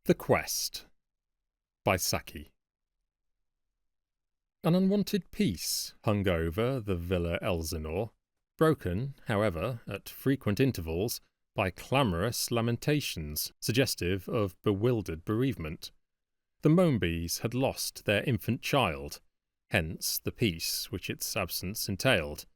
The Quest by Saki. An unwanted peace hung over the Villa Elsinore, broken, however, at frequent intervals by clamorous lamentations suggestive of bewildered bereavement. The Mombys had lost their infant child, hence the peace which its absence entailed.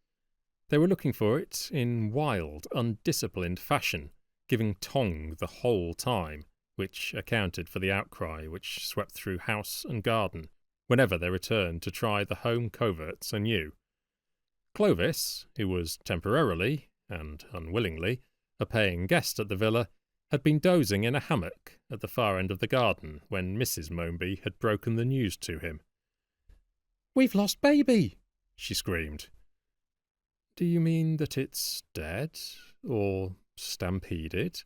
They were looking for it in wild, undisciplined fashion, giving tongue the whole time, which accounted for the outcry which swept through house and garden whenever they returned to try the home coverts anew. Clovis, who was temporarily, and unwillingly, a paying guest at the villa, had been dozing in a hammock at the far end of the garden when Mrs. Momby had broken the news to him. "We've lost baby!" she screamed. "Do you mean that it's dead, or stampeded,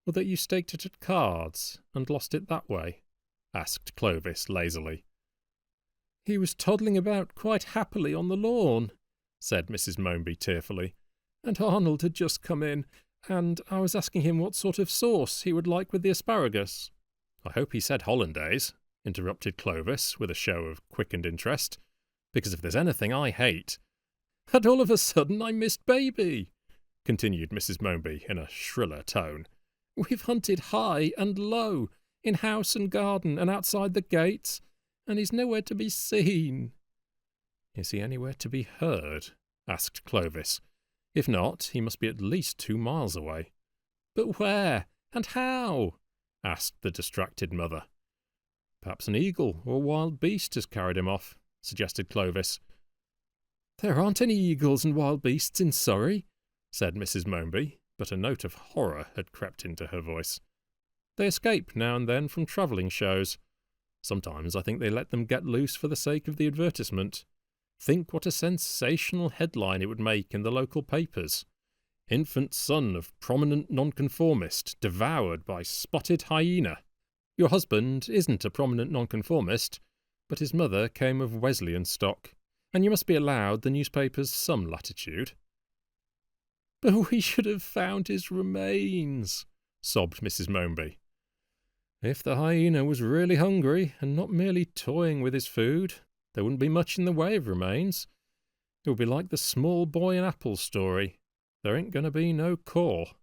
or that you staked it at cards and lost it that way?" asked Clovis lazily. "He was toddling about quite happily on the lawn," said Mrs. Momby tearfully, "and Arnold had just come in, and I was asking him what sort of sauce he would like with the asparagus." "I hope he said hollandaise," interrupted Clovis with a show of quickened interest, "because if there's anything I hate—" "And all of a sudden I missed baby," continued Mrs. Momby in a shriller tone. "We've hunted high and low, in house and garden and outside the gates, and he's nowhere to be seen." "Is he anywhere to be heard?" asked Clovis. "If not, he must be at least 2 miles away." "But where? And how?" asked the distracted mother. "Perhaps an eagle or wild beast has carried him off," suggested Clovis. "There aren't any eagles and wild beasts in Surrey," said Mrs. Momby, but a note of horror had crept into her voice. "They escape now and then from travelling shows. Sometimes I think they let them get loose for the sake of the advertisement. Think what a sensational headline it would make in the local papers. 'Infant son of prominent nonconformist devoured by spotted hyena.' Your husband isn't a prominent nonconformist, but his mother came of Wesleyan stock, and you must be allowed the newspapers some latitude." "But we should have found his remains," sobbed Mrs. Momby. "If the hyena was really hungry, and not merely toying with his food, there wouldn't be much in the way of remains. It would be like the small boy and apple story. There ain't going to be no core."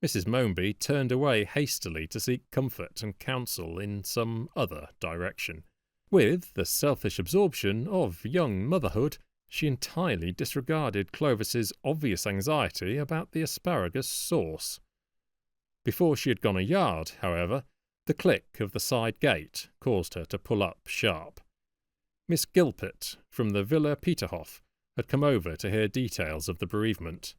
Mrs. Momby turned away hastily to seek comfort and counsel in some other direction. With the selfish absorption of young motherhood, she entirely disregarded Clovis's obvious anxiety about the asparagus sauce. Before she had gone a yard, however, the click of the side gate caused her to pull up sharp. Miss Gilpet, from the Villa Peterhof, had come over to hear details of the bereavement.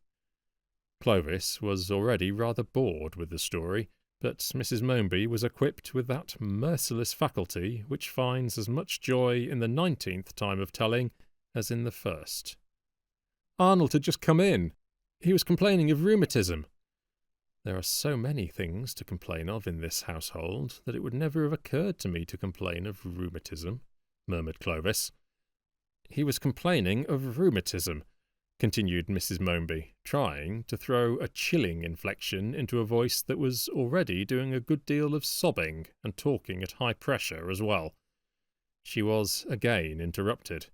Clovis was already rather bored with the story, but Mrs. Momby was equipped with that merciless faculty which finds as much joy in the 19th time of telling as in the first. "Arnold had just come in. He was complaining of rheumatism." "There are so many things to complain of in this household that it would never have occurred to me to complain of rheumatism," murmured Clovis. "He was complaining of rheumatism," continued Mrs. Momby, trying to throw a chilling inflection into a voice that was already doing a good deal of sobbing and talking at high pressure as well. She was again interrupted.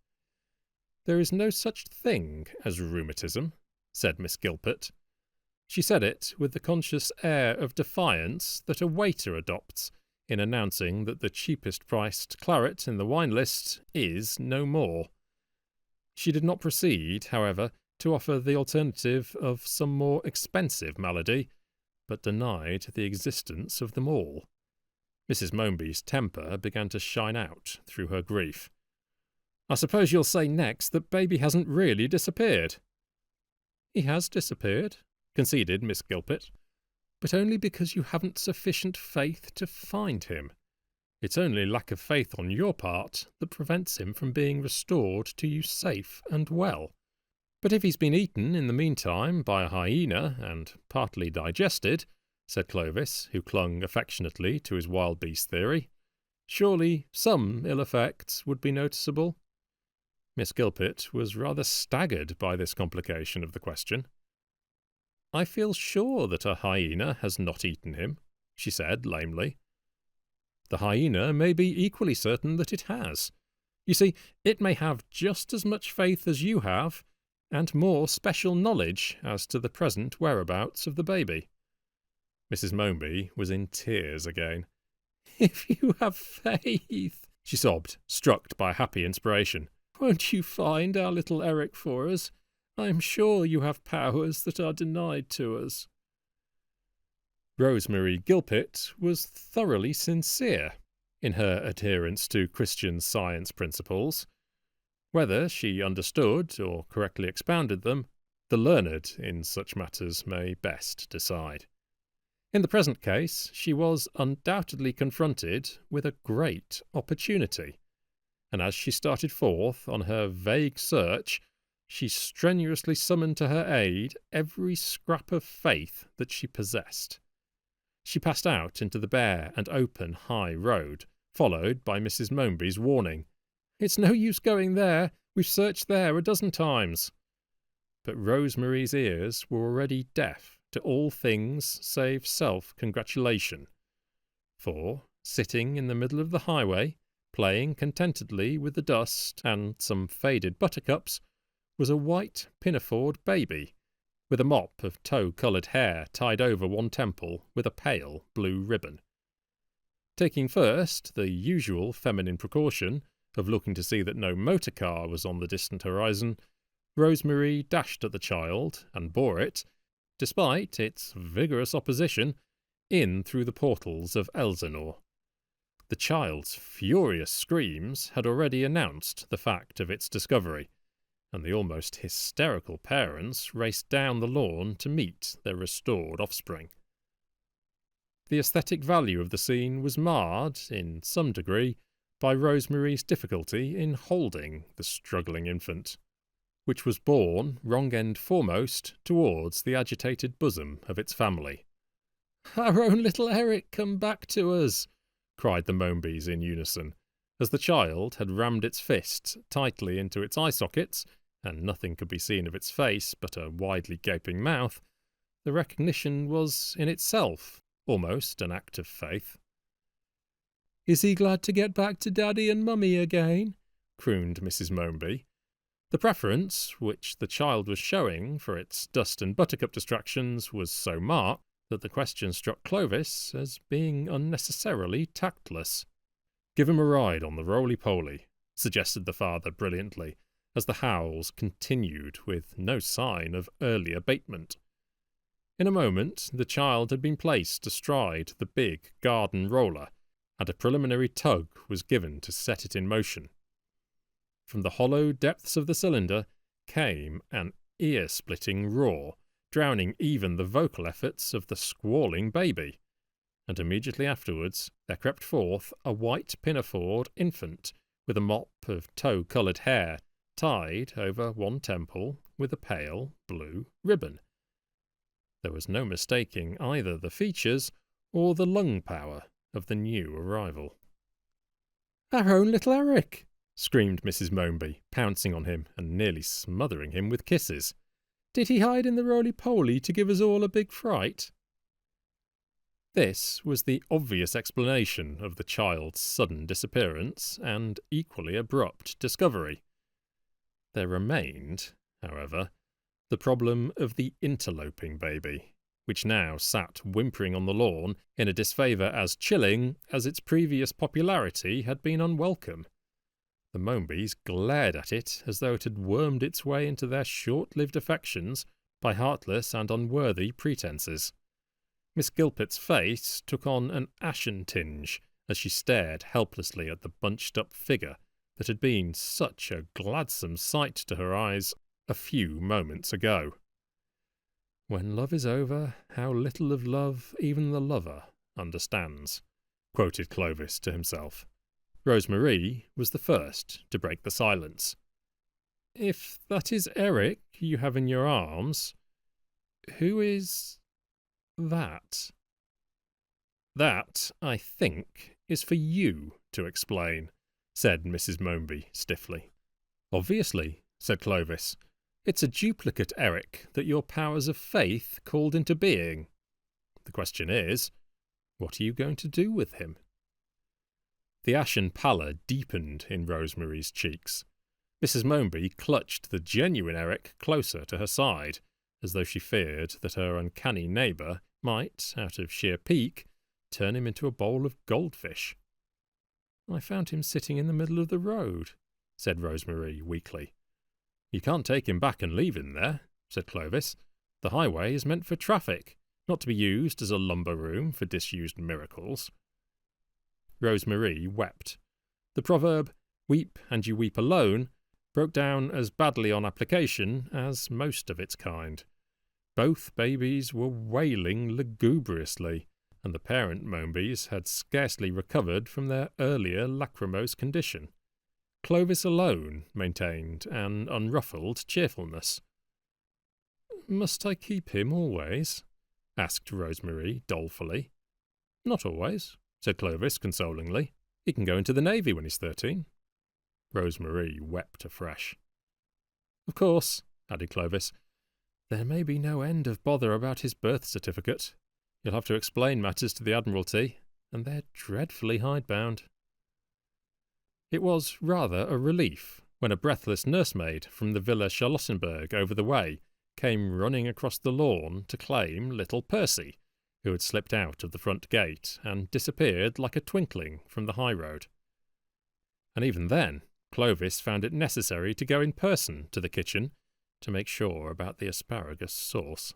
"There is no such thing as rheumatism," said Miss Gilpet. She said it with the conscious air of defiance that a waiter adopts in announcing that the cheapest-priced claret in the wine list is no more. She did not proceed, however, to offer the alternative of some more expensive malady, but denied the existence of them all. Mrs. Momby's temper began to shine out through her grief. "I suppose you'll say next that baby hasn't really disappeared." "He has disappeared," conceded Miss Gilpet, "but only because you haven't sufficient faith to find him. It's only lack of faith on your part that prevents him from being restored to you safe and well. But if he's been eaten in the meantime by a hyena and partly digested," said Clovis, who clung affectionately to his wild beast theory, "surely some ill effects would be noticeable." Miss Gilpet was rather staggered by this complication of the question. "I feel sure that a hyena has not eaten him," she said lamely. The hyena may be equally certain that it has. You see, it may have just as much faith as you have, and more special knowledge as to the present whereabouts of the baby. Mrs. Momeby was in tears again. "If you have faith," she sobbed, struck by a happy inspiration, "won't you find our little Eric for us? I am sure you have powers that are denied to us." Rosemary Gilpet was thoroughly sincere in her adherence to Christian Science principles. Whether she understood or correctly expounded them, the learned in such matters may best decide. In the present case, she was undoubtedly confronted with a great opportunity, and as she started forth on her vague search, she strenuously summoned to her aid every scrap of faith that she possessed. She passed out into the bare and open high road, followed by Mrs. Momeby's warning, "It's no use going there. We've searched there a dozen times." But Rosemary's ears were already deaf to all things save self-congratulation. For, sitting in the middle of the highway, playing contentedly with the dust and some faded buttercups, was a white pinafored baby, with a mop of tow-coloured hair tied over one temple with a pale blue ribbon. Taking first the usual feminine precaution of looking to see that no motor car was on the distant horizon, Rosemary dashed at the child and bore it, despite its vigorous opposition, in through the portals of Elsinore. The child's furious screams had already announced the fact of its discovery, and the almost hysterical parents raced down the lawn to meet their restored offspring. The aesthetic value of the scene was marred, in some degree, by Rosemary's difficulty in holding the struggling infant, which was borne wrong-end foremost towards the agitated bosom of its family. "Our own little Eric come back to us!" cried the Momebys in unison, as the child had rammed its fists tightly into its eye sockets, and nothing could be seen of its face but a widely gaping mouth. The recognition was, in itself, almost an act of faith. "Is he glad to get back to Daddy and Mummy again?" crooned Mrs. Momeby. The preference which the child was showing for its dust and buttercup distractions was so marked that the question struck Clovis as being unnecessarily tactless. "Give him a ride on the roly-poly," suggested the father brilliantly, as the howls continued with no sign of early abatement. In a moment the child had been placed astride the big garden roller, and a preliminary tug was given to set it in motion. From the hollow depths of the cylinder came an ear-splitting roar, drowning even the vocal efforts of the squalling baby, and immediately afterwards there crept forth a white pinafored infant with a mop of tow-coloured hair tied over one temple with a pale blue ribbon. There was no mistaking either the features or the lung power of the new arrival. "Our own little Eric!" screamed Mrs. Momeby, pouncing on him and nearly smothering him with kisses. "Did he hide in the roly-poly to give us all a big fright?" This was the obvious explanation of the child's sudden disappearance and equally abrupt discovery. There remained, however, the problem of the interloping baby, which now sat whimpering on the lawn in a disfavour as chilling as its previous popularity had been unwelcome. The Momebys glared at it as though it had wormed its way into their short-lived affections by heartless and unworthy pretences. Miss Gilpet's face took on an ashen tinge as she stared helplessly at the bunched-up figure that had been such a gladsome sight to her eyes a few moments ago. "When love is over, how little of love even the lover understands," quoted Clovis to himself. Rosemary was the first to break the silence. "If that is Eric you have in your arms, who is that?" "That, I think, is for you to explain," said Mrs. Momeby stiffly. "Obviously," said Clovis. "It's a duplicate Eric that your powers of faith called into being. The question is, What are you going to do with him?" The ashen pallor deepened in Rosemary's cheeks. Mrs. Moanby clutched the genuine Eric closer to her side, as though she feared that her uncanny neighbour might, out of sheer pique, turn him into a bowl of goldfish. "I found him sitting in the middle of the road," said Rosemary weakly. "You can't take him back and leave him there," said Clovis. "The highway is meant for traffic, not to be used as a lumber room for disused miracles." Rosemary wept. The proverb, "Weep and you weep alone," broke down as badly on application as most of its kind. Both babies were wailing lugubriously, and the parent Moanbys had scarcely recovered from their earlier lachrymose condition. Clovis alone maintained an unruffled cheerfulness. "Must I keep him always?" asked Rosemary dolefully. "Not always," said Clovis consolingly. "He can go into the Navy when he's 13. Rosemary wept afresh. "Of course," added Clovis, "there may be no end of bother about his birth certificate. You'll have to explain matters to the Admiralty, and they're dreadfully hidebound." It was rather a relief when a breathless nursemaid from the Villa Charlottenburg over the way came running across the lawn to claim little Percy, who had slipped out of the front gate and disappeared like a twinkling from the high road. And even then, Clovis found it necessary to go in person to the kitchen to make sure about the asparagus sauce.